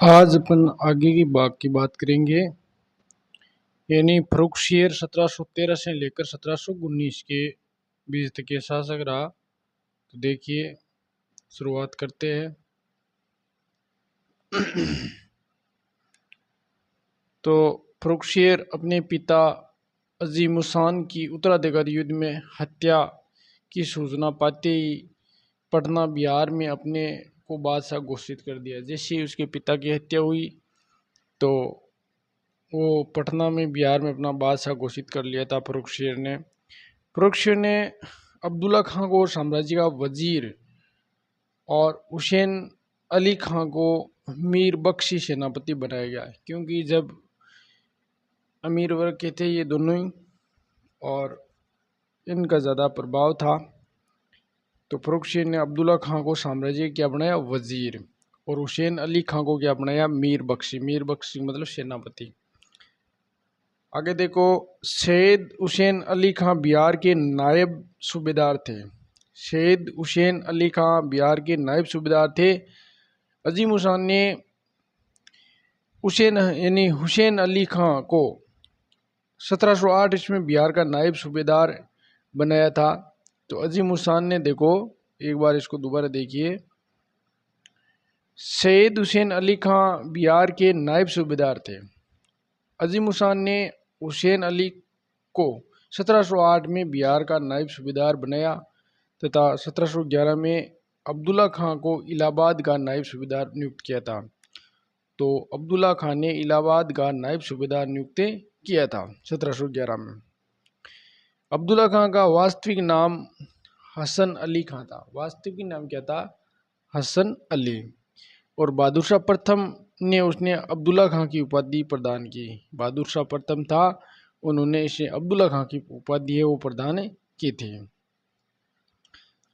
आज अपन आगे की बात करेंगे। यानी फर्रुखशियर 1713 से लेकर 1719 के बीच तक के शासक रहा। तो देखिए, शुरुआत करते हैं। तो फर्रुखशियर अपने पिता अजीमुशान की उत्तराधिकारी युद्ध में हत्या की सूचना पाते ही पटना बिहार में अपने को बादशाह घोषित कर दिया। जैसे ही उसके पिता की हत्या हुई तो वो पटना में बिहार में अपना बादशाह घोषित कर लिया था फर्रुखशियर ने अब्दुल्ला खां को साम्राज्य का वजीर और हुसैन अली खां को मीर बख्शी सेनापति बनाया गया, क्योंकि जब अमीर वर्ग के थे ये दोनों ही और इनका ज़्यादा प्रभाव था। तो फर्रुखशियर ने अब्दुल्ला खां को साम्राज्य क्या बनाया, वजीर, और हुसैन अली खां को क्या बनाया, मीर बख्शी मतलब सेनापति। आगे देखो, सैयद हुसैन अली खां बिहार के नायब सूबेदार थे। सैयद हुसैन अली खां बिहार के नायब सूबेदार थे। अजीमुशान ने हुसैन अली खां को 1708 ईस्वी में बिहार का नायब सूबेदार बनाया था। तो अजीमुशान ने देखो, एक बार इसको दोबारा देखिए। सैयद हुसैन अली खां बिहार के नायब सूबेदार थे। अजीमुशान ने हुसैन अली को 1708 में बिहार का नायब सूबेदार बनाया तथा 1711 में अब्दुल्ला खां को इलाहाबाद का नायब सूबेदार नियुक्त किया था। तो अब्दुल्ला खां ने इलाहाबाद का नायब सूबेदार नियुक्त किया था 1711 में। अब्दुल्ला खां का वास्तविक नाम हसन अली खां था। वास्तविक नाम क्या था, हसन अली। और बहादुर शाह प्रथम ने उसने अब्दुल्ला खां की उपाधि प्रदान की। बहादुर शाह प्रथम था, उन्होंने इसे अब्दुल्ला खां की उपाधि है वो प्रदान की थी।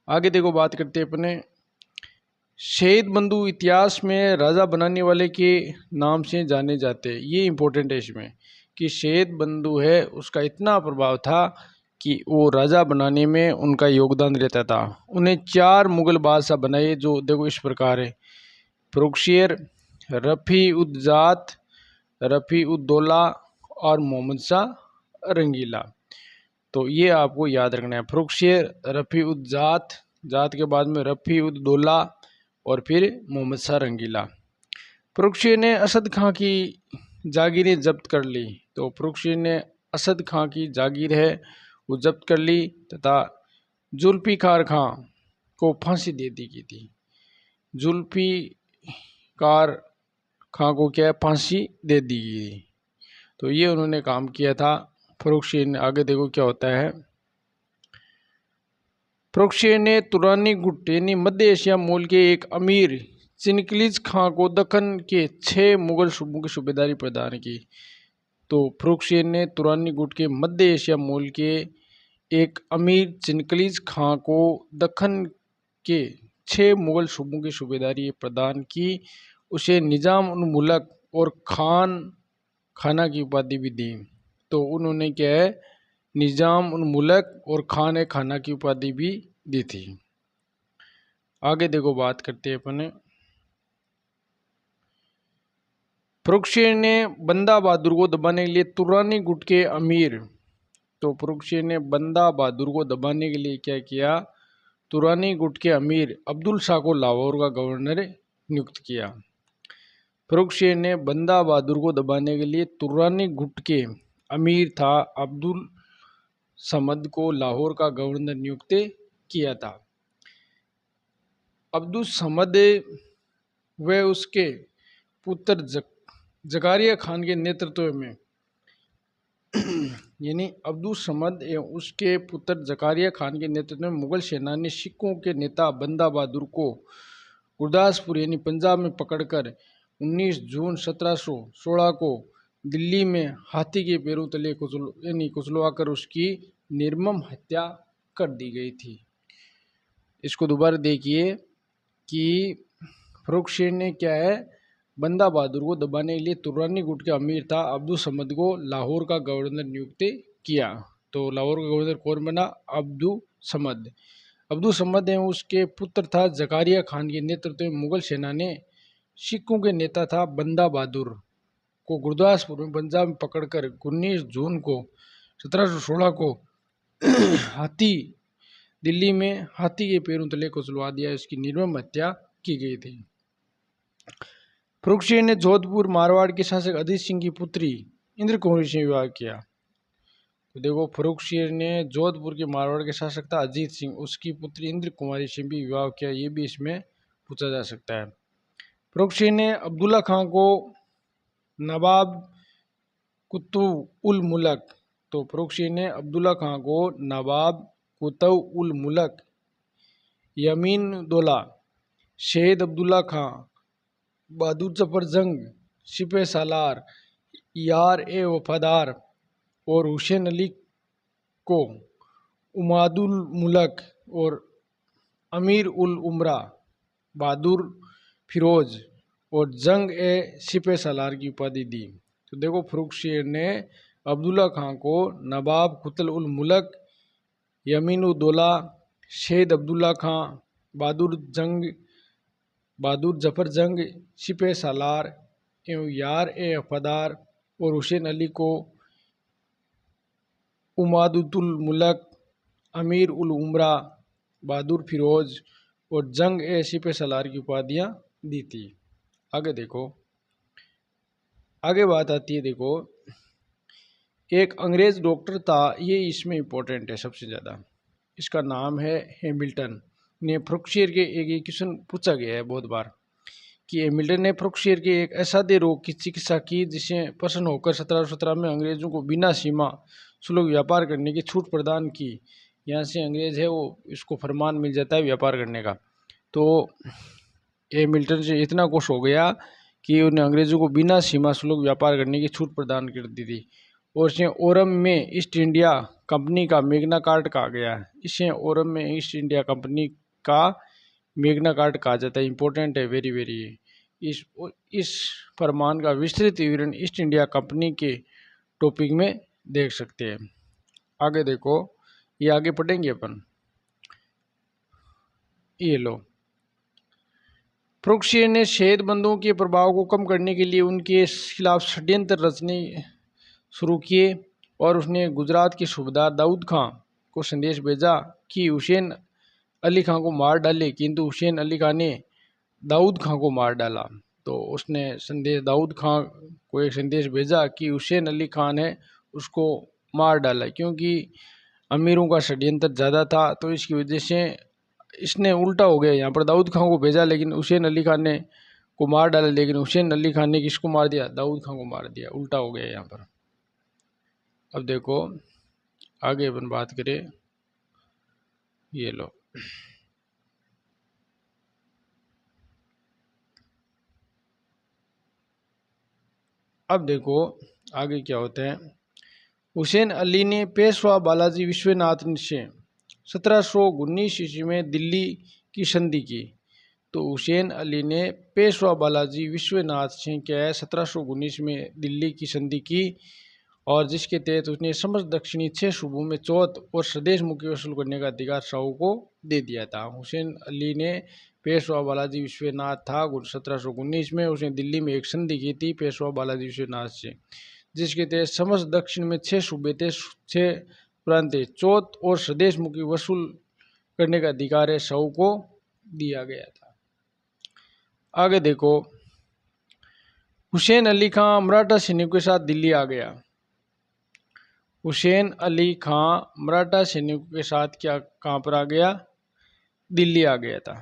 आगे देखो, बात करते हैं अपने। शहीद बंधु इतिहास में राजा बनाने वाले के नाम से जाने जाते हैं। ये इंपॉर्टेंट है इसमें कि शहीद बंधु है उसका इतना प्रभाव था कि वो राजा बनाने में उनका योगदान रहता था। उन्हें 4 मुगल बादशाह बनाए, जो देखो इस प्रकार है। फर्रुखशियर, रफ़ी उद जात, रफ़ी उद दौला और मोहम्मद शाह रंगीला। तो ये आपको याद रखना है। फर्रुखशियर, रफ़ी उद जात, जात के बाद में रफ़ी उद दौला और फिर मोहम्मद शाह रंगीला। फर्रुखशियर ने असद खां की जागीरें जब्त कर ली। तो फर्रुखशियर ने असद खां की जागीर है वो जब्त कर ली तथा जुल्फ़िकार खां को फांसी दे दी गई थी। जुल्फ़िकार खां को क्या फांसी दे दी गई। तो ये उन्होंने काम किया था फर्रुखशियर ने। आगे देखो क्या होता है। फर्रुखशियर ने तुरानी गुट यानी मध्य एशिया मूल के एक अमीर चिनकिज खां को दक्कन के 6 मुगल सूबों की सूबेदारी प्रदान की। तो फर्रुखशियर ने तुरानी गुट के मध्य एशिया मूल के एक अमीर चिनकिज खां को दक्कन के 6 मुगल सूबों की सूबेदारी प्रदान की। उसे निजाम उल मुल्क और खाना की उपाधि भी दी। तो उन्होंने क्या है, निजाम उल मुल्क और खाना की उपाधि भी दी थी। आगे देखो, बात करते हैं अपने। फर्रुखशियर ने बंदा बहादुर को दबाने के लिए तुरानी गुट के अमीर, तो फर्रुखशियर ने बंदा बहादुर को दबाने के लिए क्या किया, तुरानी गुट के अमीर अब्दुल शाह को लाहौर का गवर्नर नियुक्त किया। फर्रुखशियर ने बंदा बहादुर को दबाने के लिए तुरानी गुट के अमीर था अब्दुल समद को लाहौर का गवर्नर नियुक्त किया था। अब्दुल समद व उसके पुत्र जकारिया खान के नेतृत्व में यानी अब्दुल समद एवं उसके पुत्र जकारिया खान के नेतृत्व में मुगल सेना ने सिखों के नेता बंदा बहादुर को गुरदासपुर यानी पंजाब में पकड़कर 19 जून 1716 को दिल्ली में हाथी के पैरों तले कुचलवाकर उसकी निर्मम हत्या कर दी गई थी। इसको दोबारा देखिए कि फर्रुखशियर ने क्या है, बंदा बहादुर को दबाने के लिए तुरानी गुट के अमीर था अब्दुल समद को लाहौर का गवर्नर नियुक्त किया। तो लाहौर का गवर्नर कौन बना, अब्दुल समद। अब्दुल समद एवं उसके पुत्र था जकारिया खान के नेतृत्व में मुगल सेना ने सिखों के नेता था बंदा बहादुर, को गुरदासपुर में पंजाब में पकड़कर 19 जून को 1716 को हाथी दिल्ली में हाथी के पैरों तले कुचलवा दिया। इसकी निर्मम हत्या की गई थी। फर्रुखसिंह ने जोधपुर मारवाड़ के शासक अजीत सिंह की पुत्री इंद्र कुंवरी से विवाह किया। तो देखो, फर्रुखसिंह ने जोधपुर के मारवाड़ के शासक था अजीत सिंह, उसकी पुत्री इंद्र कुंवरी से भी विवाह किया, ये भी इसमें पूछा जा सकता है। फर्रुखसिंह ने अब्दुल्ला खां को नवाब कुतुब उल मुल्क, तो फर्रुखसिंह ने अब्दुल्ला खां को नवाब कुतुब उल मुल्क, यमीन दौला, शहीद अब्दुल्ला खां, बहादुर जफर जंग, सिपह सालार, यार ए वफादार और हुसैन अली को उमादुल मुल्क और अमीर उल उमरा, बहादुर फिरोज और जंग ए सिपह सालार की उपाधि दी। तो देखो, फर्रुखसिंह ने अब्दुल्ला खां को नवाब कुतुब उल मुल्क, यमीन उल दौला, शहीद अब्दुल्ला खां, बहादुर जफर जंग, सिपह सालार एवं यार ए वफादार और हुसैन अली को उमादुल मुल्क, अमीर उल उमरा, बहादुर फिरोज और जंग ए सिपह सालार की उपाधियां दी थी। आगे देखो, आगे बात आती है, देखो एक अंग्रेज डॉक्टर था, ये इसमें इंपॉर्टेंट है सबसे ज़्यादा, इसका नाम है हैमिल्टन। ने फर्रुखसिंह के एक क्वेश्चन पूछा गया है बहुत बार कि हैमिल्टन ने फर्रुखसिंह के एक असाध्य रोग की चिकित्सा की जिसे प्रसन्न होकर 1717 में अंग्रेजों को बिना सीमा शुल्क व्यापार करने की छूट प्रदान की। यहाँ से अंग्रेज है वो इसको फरमान मिल जाता है व्यापार करने का। तो हैमिल्टन से इतना खुश हो गया कि उन्हें अंग्रेजों को बिना सीमा शुल्क व्यापार करने की छूट प्रदान कर दी थी। और इसे ओरम में ईस्ट इंडिया कंपनी का मेग्ना कार्ट कहा गया है। इसे ओरम में ईस्ट इंडिया कंपनी का मेग्ना कार्ट कहा जाता है। इंपॉर्टेंट है, वेरी वेरी। इस फरमान का विस्तृत विवरण ईस्ट इंडिया कंपनी के टॉपिक में देख सकते हैं। आगे देखो, ये आगे पढ़ेंगे अपन। ये लो, फर्रुखसिंह ने शहीद बंधुओं के प्रभाव को कम करने के लिए उनके खिलाफ षड्यंत्र रचने शुरू किए और उसने गुजरात के सूबेदार दाऊद खां को संदेश भेजा कि हुसैन अली खां को मार डाले, किंतु हुसैन अली खां ने दाऊद खां को मार डाला। तो उसने दाऊद खां को एक संदेश भेजा कि हुसैन अली खां ने उसको मार डाला, क्योंकि अमीरों का षड्यंत्र ज़्यादा था। तो इसकी वजह से इसने उल्टा हो गया, यहाँ पर दाऊद खां को भेजा लेकिन हुसैन अली खां ने को मार डाला, लेकिन हुसैन अली खां ने किसको मार दिया? दाऊद खां को मार दिया। उल्टा हो गया यहाँ पर। अब देखो, आगे अपन बात करें। ये लो, अब देखो आगे क्या होता है। हुसैन अली ने पेशवा बालाजी विश्वनाथ से 1719 ईस्वी में दिल्ली की संधि की। तो हुसैन अली ने पेशवा बालाजी विश्वनाथ से क्या है 1719 में दिल्ली की संधि की, और जिसके तहत उसने समस्त दक्षिणी 6 सूबों में चौथ और स्वदेश मुक्ति वसूल करने का अधिकार शाहू को दे दिया था। हुसैन अली ने पेशवा बालाजी विश्वनाथ था 1719 में, उसने दिल्ली में एक संधि की थी पेशवा बालाजी विश्वनाथ से, जिसके तहत समस्त दक्षिण में 6 सूबे थे, 6 प्रांत थे, चौथ और स्वदेश मुक्ति वसूल करने का अधिकार है शाहू को दिया गया था। आगे देखो, हुसैन अली खां मराठा सैनिकों के साथ दिल्ली आ गया। हुसैन अली खां मराठा सैनिकों के साथ क्या कहाँ पर आ गया? दिल्ली आ गया था।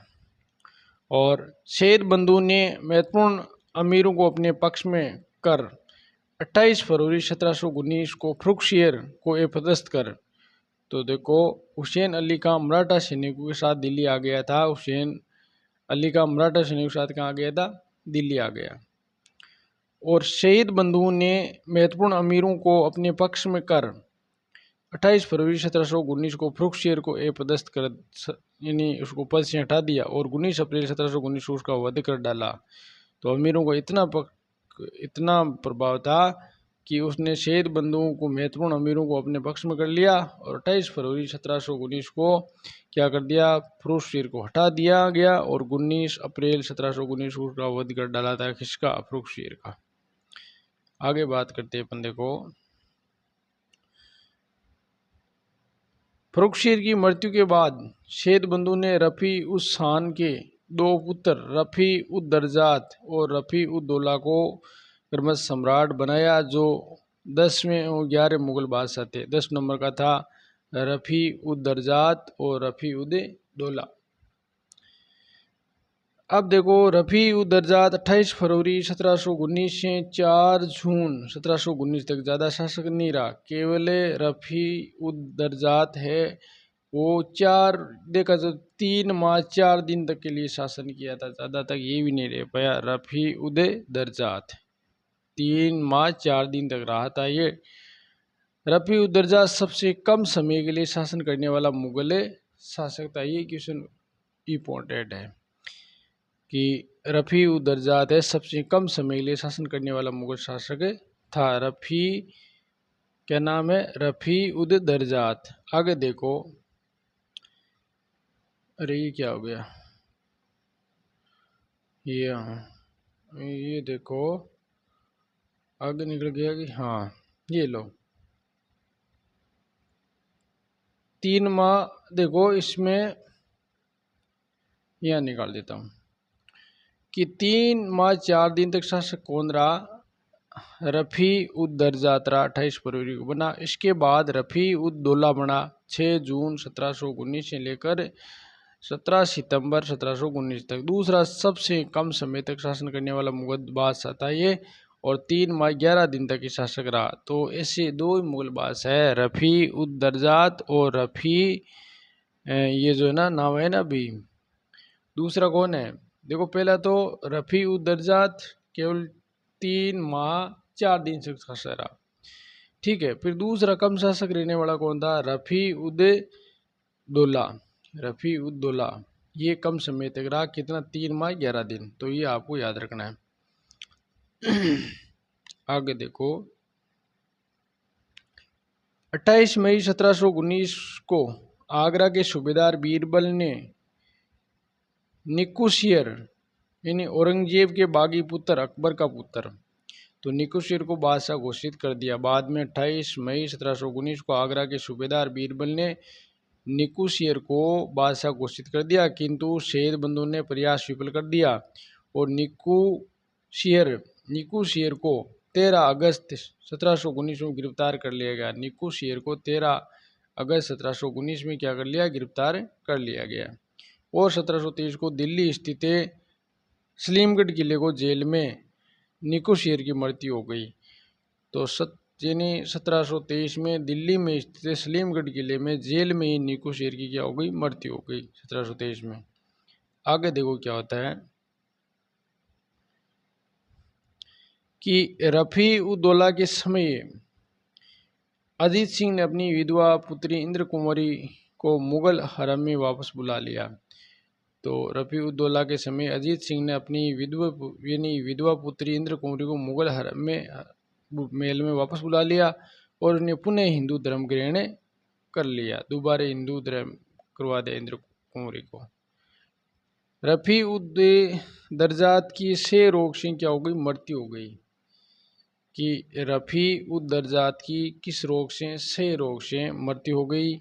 और शहीद बंधु ने महत्वपूर्ण अमीरों को अपने पक्ष में कर 28 फरवरी 1719 को फर्रुखसिंह को अपदस्थ कर। तो देखो, हुसैन अली खां मराठा सैनिकों के साथ दिल्ली आ गया था। हुसैन अली खां मराठा सैनिकों के साथ कहाँ आ गया था? दिल्ली आ गया। और शहीद बंधुओं ने महत्वपूर्ण अमीरों को अपने पक्ष में कर 28 फरवरी 1719 को फर्रुखसिंह को अपदस्थ कर, यानी उसको पद से हटा दिया, और 19 अप्रैल 1719 को उसका वध कर डाला। तो अमीरों को इतना प्रभाव था कि उसने शेर बंधुओं को, महत्वपूर्ण अमीरों को अपने पक्ष में कर लिया और 28 फरवरी 1719 को क्या कर दिया, फरुखशीर को हटा दिया गया और 19 अप्रैल 1719 को उसका वध कर डाला था। किसका? फरुखशीर का। आगे बात करते हैं अपन, देखो फरुखशीर की मृत्यु के बाद शेर बंधु ने रफी उस खान के दो पुत्र रफी उद दर्जात और रफी उद दौला को क्रमश सम्राट बनाया, जो 10वें और 11 मुगल बादशाह थे। 10 नंबर का था रफी उद दर्जात और रफी उद दौला। अब देखो रफी उद दर्जात 28 फरवरी 1719 से 4 जून 1719 तक ज़्यादा शासक नहीं रहा। केवल रफी उद दर्जात है वो 4 देखा तो 3 माह 4 दिन तक के लिए शासन किया था, ज़्यादा तक ये भी नहीं रह पाया। रफी उद दर्जात 3 माह 4 दिन तक रहा था। ये रफी उद दर्जात सबसे कम समय के लिए शासन करने वाला मुगल शासक था। ये क्वेश्चन इंपॉर्टेंट है कि रफी उद दर्जात है सबसे कम समय के लिए शासन करने वाला मुगल शासक था। रफी क्या नाम है? रफी उद दर्जात। आगे देखो, अरे ये क्या हो गया, ये देखो आगे निकल गया कि हाँ ये लो 3 माह। देखो इसमें यह निकाल देता हूँ कि 3 माह 4 दिन तक शासक कौन रहा? रफी उद दर्जात रहा, 28 फरवरी को बना। इसके बाद रफी उद दौला बना 6 जून 1719 से लेकर 17 सितंबर 1719 तक। दूसरा सबसे कम समय तक शासन करने वाला मुगल बादशाह था ये, और 3 माह 11 दिन तक ही शासक रहा। तो ऐसे दो मुगल बादशाह है, रफी उद दर्जात और रफी ये जो है ना नाम है ना अभी, दूसरा कौन है? देखो पहला तो रफी उद दर्जात केवल 3 माह 4 दिन से शासक रहा, ठीक है। फिर दूसरा कम शासक रहने वाला कौन था? रफी उद दौला। रफी उद दौला ये कम समय तक रहा, कितना? 3 माह 11 दिन। तो ये आपको याद रखना है। आगे देखो 28 मई 1719 को आगरा के सूबेदार बीरबल ने निकुशियर यानी औरंगजेब के बागी पुत्र अकबर का पुत्र तो निकुशियर को बादशाह घोषित कर दिया। बाद में 28 मई 1719 को आगरा के सूबेदार बीरबल ने निकुशियर को बादशाह घोषित कर दिया, किंतु शेर बंधु ने प्रयास विफल कर दिया और निकुशियर को 13 अगस्त 1719 में गिरफ्तार कर लिया गया। निकुशियर को 13 अगस्त 1719 में क्या कर लिया? गिरफ्तार कर लिया गया। और 1723 को दिल्ली स्थित सलीमगढ़ किले को जेल में निकुशियर की मृत्यु हो गई। तो यानी 1723 में दिल्ली में स्थित सलीमगढ़ किले में जेल में ही निकुशियर की क्या हो गई? मृत्यु हो गई 1723 में। आगे देखो क्या होता है कि रफी उद दौला के समय अजीत सिंह ने अपनी विधवा पुत्री इंद्र कुमारी को मुगल हरम में वापस बुला लिया। तो रफी उद दौला के समय अजीत सिंह ने अपनी विधवा पुत्री इंद्र कुमारी को मुगल हरम में महल में वापस बुला लिया और उन्हें पुनः हिंदू धर्म ग्रहण कर लिया। दोबारा हिंदू धर्म करवा दिया इंद्र कुमारी को। रफी उद दर्जात की से रोग से क्या हो गई? मृत्यु हो गई। कि रफी उद दर्जात की किस रोग से रोग से मृत्यु हो गई।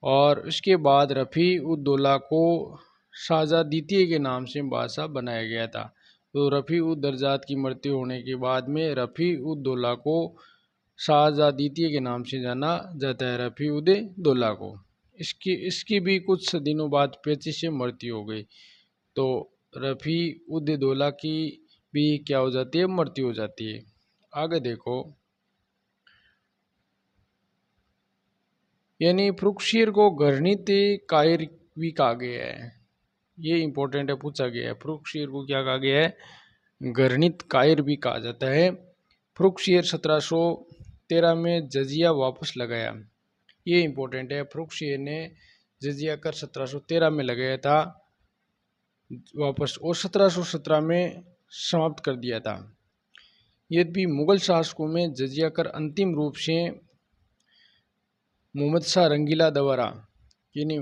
और उसके बाद रफी उद दौला को शाहजहाँ द्वितीय के नाम से बादशाह बनाया गया था। तो रफी उद दर्जात की मृत्यु होने के बाद में रफी उद दौला को शाहजहाँ द्वितीय के नाम से जाना जाता है, रफी उद दौला को। इसकी भी कुछ दिनों बाद पेचिश से मृत्यु हो गई। तो रफी उद दौला की भी क्या हो जाती है? मृत्यु हो जाती है। आगे देखो यानी फरुखशीर को घृणित कायर भी कहा गया है। ये इंपॉर्टेंट है, पूछा गया है। फरुखशीर को क्या कहा गया है? घृणित कायर भी कहा जाता है। फरुखशीर 1713 में जजिया वापस लगाया। ये इंपॉर्टेंट है। फरुखशीर ने जजिया कर 1713 में लगाया था वापस, और 1717 में समाप्त कर दिया था। यद्यपि मुगल शासकों में जजिया कर अंतिम रूप से मोहम्मद शाह रंगीला द्वारा यानी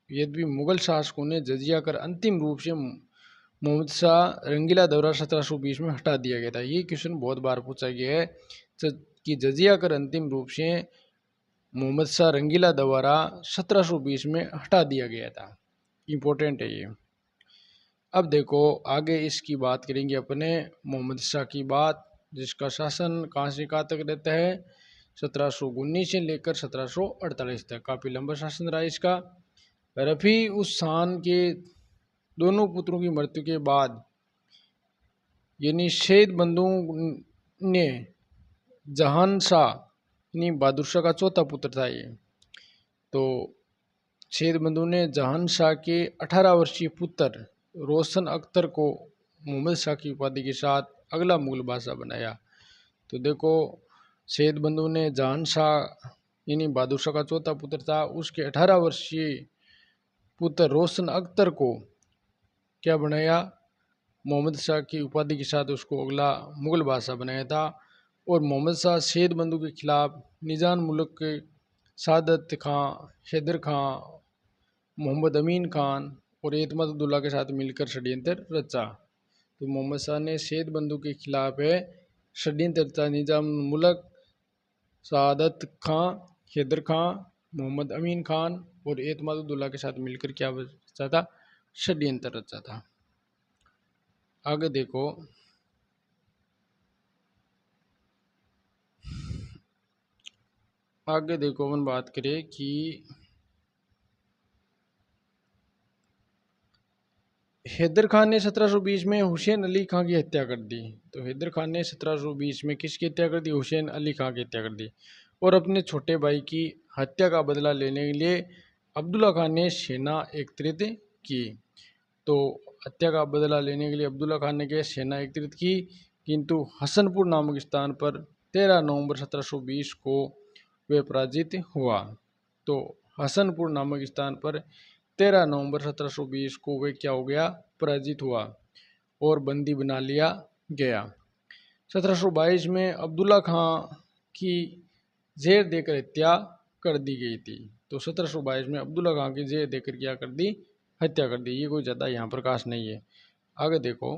यद्यपि मुगल शासकों ने जजिया कर अंतिम रूप से मोहम्मद शाह रंगीला द्वारा 1720 में हटा दिया गया था। ये क्वेश्चन बहुत बार पूछा गया है कि जजिया कर अंतिम रूप से मोहम्मद शाह रंगीला द्वारा 1720 में हटा दिया गया था। इम्पोर्टेंट है ये। अब देखो आगे इसकी बात करेंगे अपने मोहम्मद शाह की बात, जिसका शासन कहाँ से कहाँ तक रहता है, 1719 से लेकर 1748 तक। काफ़ी लंबा शासन रहा इसका। रफ़ी उस खान के दोनों पुत्रों की मृत्यु के बाद यानी शहीद बंधु ने जहान शाह यानी बहादुर शाह का चौथा पुत्र था ये, तो शहीद बंधु ने जहान शाह के 18 वर्षीय पुत्र रोशन अख्तर को मोहम्मद शाह की उपाधि के साथ अगला मुगल बादशाह बनाया। तो देखो शहीद बंधु ने जहान शाह यानी बहादुर शाह का चौथा पुत्र था, उसके 18 वर्षीय पुत्र रोशन अख्तर को क्या बनाया, मोहम्मद शाह की उपाधि के साथ उसको अगला मुगल बादशाह बनाया था। और मोहम्मद शाह शहीद बंधु के खिलाफ निजाम मुल्क के सादत खां, हैदर खां, मोहम्मद अमीन खान और एतमादुल्ला के साथ मिलकर षड्यंत्र रचा। तो मोहम्मद शाह ने शहीद बंधु के खिलाफ है षड्यंत्र रचा। निजाम मुल्क, सादत खां, हैदर खां, मोहम्मद अमीन खान और एतमादुल्ला के साथ मिलकर क्या रचा था, षड्यंत्र रचा था। आगे देखो अपन बात करें कि हैदर खान ने 1720 में हुसैन अली खां की हत्या कर दी। तो हैदर खान ने 1720 में किसकी हत्या कर दी, हुसैन अली खां की हत्या कर दी। और अपने छोटे भाई की हत्या का बदला लेने के लिए अब्दुल्ला खान ने सेना एकत्रित की। तो हत्या का बदला लेने के लिए अब्दुल्ला खान ने क्या सेना एकत्रित की, किंतु हसनपुर नामक स्थान पर 13 नवंबर 1720 को वे पराजित हुआ। तो हसनपुर नामक स्थान पर 13 नवंबर 1720 को वे क्या हो गया, पराजित हुआ और बंदी बना लिया गया। 1722 में अब्दुल्ला खां की जेर देकर हत्या कर दी गई थी। तो 1722 में अब्दुल्ला खां की जेर देकर क्या कर दी, हत्या कर दी। ये कोई ज़्यादा यहाँ प्रकाश नहीं है। आगे देखो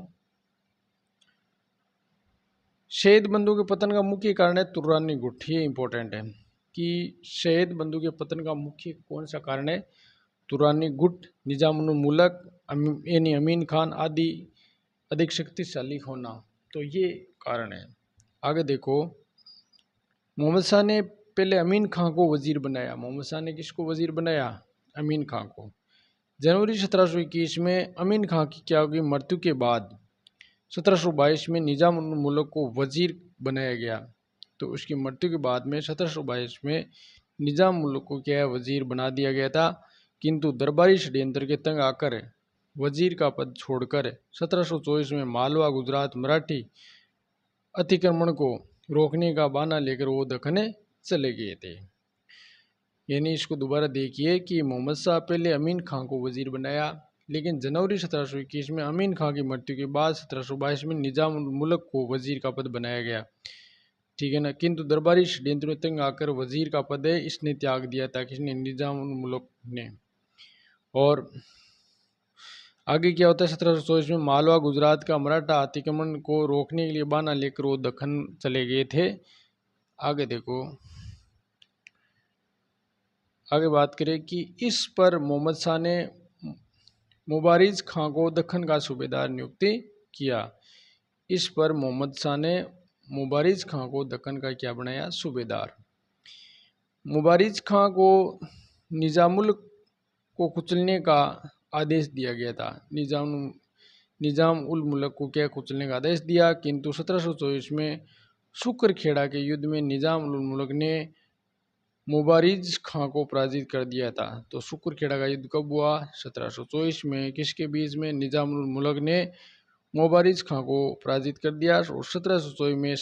शहीद बंधु के पतन का मुख्य कारण है तुर्रानी गुट। ये इंपॉर्टेंट है कि शहीद बंधु के पतन का मुख्य कौन सा कारण है, तुरानी गुट, निजामुल मुल्क यानी अमीन खान आदि अधिक शक्तिशाली होना। तो ये कारण है। आगे देखो मोहम्मद शाह ने पहले अमीन खां को वजीर बनाया। मोहम्मद शाह ने किसको वजीर बनाया, अमीन खां को। जनवरी 1721 में अमीन खां की क्या होगी, मृत्यु के बाद 1722 में निजाम उल मुल्क को वजीर बनाया गया। तो उसकी मृत्यु के बाद में 1722 में निजाम मुल्क को क्या है, वजीर बना दिया गया था। किंतु दरबारी षड्यंत्र के तंग आकर वजीर का पद छोड़कर 1724 में मालवा, गुजरात, मराठी अतिक्रमण को रोकने का बहाना लेकर वो दखन चले गए थे। यानी इसको दोबारा देखिए कि मोहम्मद शाह पहले अमीन खां को वजीर बनाया, लेकिन जनवरी 1721 में अमीन खां की मृत्यु के बाद 1722 में निजाम मुल्क को वजीर का पद बनाया गया। ठीक है ना। किंतु दरबारी षड्यंत्र में तंग आकर वजीर का पद है इसने त्याग दिया था, किसने, निजाम मुल्क ने। और आगे क्या होता है, 1724 में मालवा, गुजरात का मराठा अतिक्रमण को रोकने के लिए बहाना लेकर वो दखन चले गए थे। आगे देखो आगे बात करें कि इस पर मोहम्मद शाह ने मुबारिज खां को दक्खन का सूबेदार नियुक्त किया। इस पर मोहम्मद शाह ने मुबारिज खां को दक्खन का क्या बनाया, सूबेदार। मुबारिज खां को निजामुल को कुचलने का आदेश दिया गया था। निजाम उल मुल्क को क्या कुचलने का आदेश दिया, किंतु 1724 में शुक्र खेड़ा के युद्ध में निजाम उल मुल्क ने मुबारिज खां को पराजित कर दिया था। तो शुक्र खेड़ा का युद्ध कब हुआ, 1724 में। किसके बीच में, निजाम उल मुल्क ने मुबारिज खां को पराजित कर दिया। और 1724 में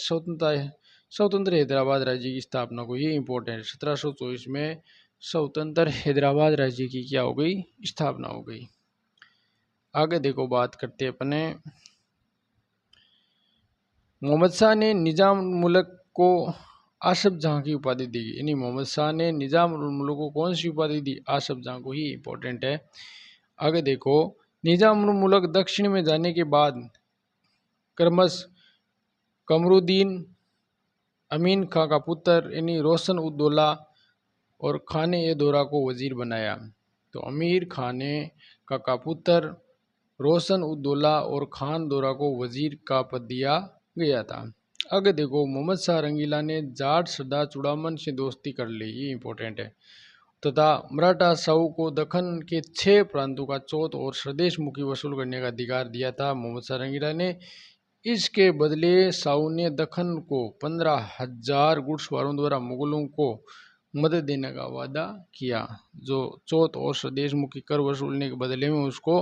स्वतंत्र हैदराबाद राज्य की स्थापना को, ये इंपॉर्टेंट है, 1724 में स्वतंत्र हैदराबाद राज्य की क्या हो गई, स्थापना हो गई। आगे देखो बात करते अपने मोहम्मद शाह ने निजाम उल मुल्क को आसफ जहाँ की उपाधि दी, यानी मोहम्मद शाह ने निजाम उल मुल्क को कौन सी उपाधि दी, आसफ जहाँ को ही इंपॉर्टेंट है। आगे देखो, निजाम उल मुल्क दक्षिण में जाने के बाद क्रमश कमरुद्दीन अमीन खां का पुत्र यानी रोशन उद्दौला और खान ए दौरा को वजीर बनाया। तो अमीर खान का पुत्र रोशन उद्दौला और खान दौरा को वजीर का पद दिया गया था। आगे देखो, मोहम्मद शाह रंगीला ने जाट सरदार चूड़ामन से दोस्ती कर ली, ये इंपॉर्टेंट है, तथा मराठा साहू को दक्कन के 6 प्रांतों का चौथ और स्वदेश मुखी वसूल करने का अधिकार दिया था मोहम्मद शाह रंगीला ने। इसके बदले साहू ने दक्कन को 15,000 घुड़सवारों द्वारा मुगलों को मदद देने का वादा किया। जो चौथ और स्वदेश मुखी कर वसूलने के बदले में उसको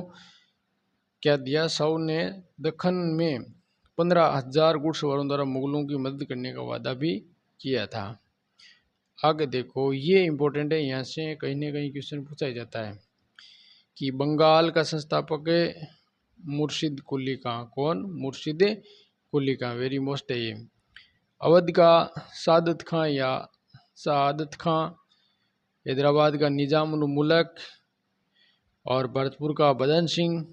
क्या दिया, साहू ने दक्कन में 15,000 घुड़सवारों द्वारा मुगलों की मदद करने का वादा भी किया था। आगे देखो, ये इंपॉर्टेंट है, यहाँ से कहीं ना कहीं क्वेश्चन पूछा ही जाता है कि बंगाल का संस्थापक मुर्शिद कुली खां, कौन, मुर्शिद कुली खां, वेरी मोस्ट है ये। अवध का सादत खां या सआदत खां, हैदराबाद का निजाम उल मुल्क, और भरतपुर का बदन सिंह,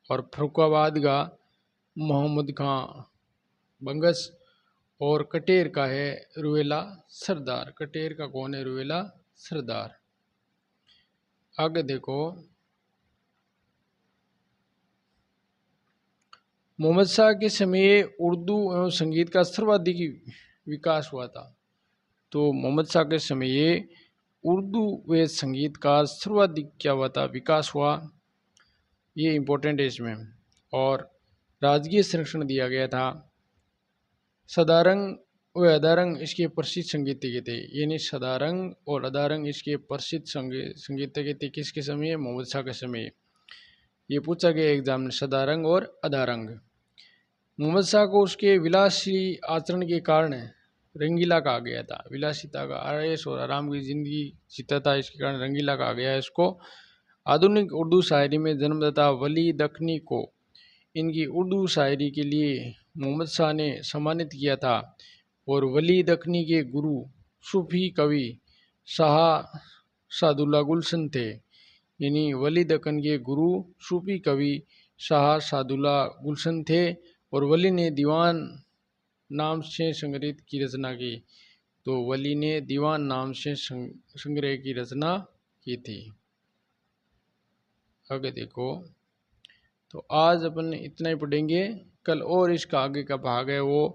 और फरुखाबाद का मोहम्मद खां बंगस, और कटेर का है रुवेला सरदार। कटेर का कौन है, रुवेला सरदार। आगे देखो, मोहम्मद शाह के समय उर्दू एवं संगीत का सर्वाधिक विकास हुआ था। तो मोहम्मद शाह के समय उर्दू व संगीत का सर्वाधिक क्या हुआ था, विकास हुआ, ये इम्पोर्टेंट है इसमें। और राजकीय संरक्षण दिया गया था। सदारंग व अदारंग इसके प्रसिद्ध संगीतज्ञ थे, यानी सदारंग और अदारंग इसके प्रसिद्ध संगीतज्ञ थे। किसके समय, मोहम्मद शाह के समय। ये पूछा गया एग्जाम में, सदारंग और अदारंग। मोहम्मद शाह को उसके विलासी आचरण के कारण रंगीला कहा गया था। विलासिता का, आरायश और आराम की जिंदगी जीता था, इसके कारण रंगीला कहा गया है इसको। आधुनिक उर्दू शायरी में जन्मदाता वली दक्कनी को इनकी उर्दू शायरी के लिए मोहम्मद शाह ने सम्मानित किया था। और वली दक्कनी के गुरु सूफी कवि शाह सादुल्ला गुलशन थे, यानी वली दक्कन के गुरु सूफी कवि शाह सादुल्ला गुलशन थे। और वली ने दीवान नाम से संग्रह की रचना की। तो वली ने दीवान नाम से संग्रह की रचना की थी। आगे देखो, तो आज अपन इतना ही पढ़ेंगे, कल और इसका आगे का भाग है वो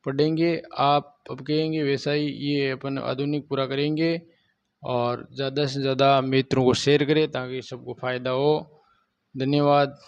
पढ़ेंगे। आप अब कहेंगे वैसा ही ये अपन आधुनिक पूरा करेंगे, और ज़्यादा से ज़्यादा मित्रों को शेयर करें ताकि सबको फ़ायदा हो। धन्यवाद।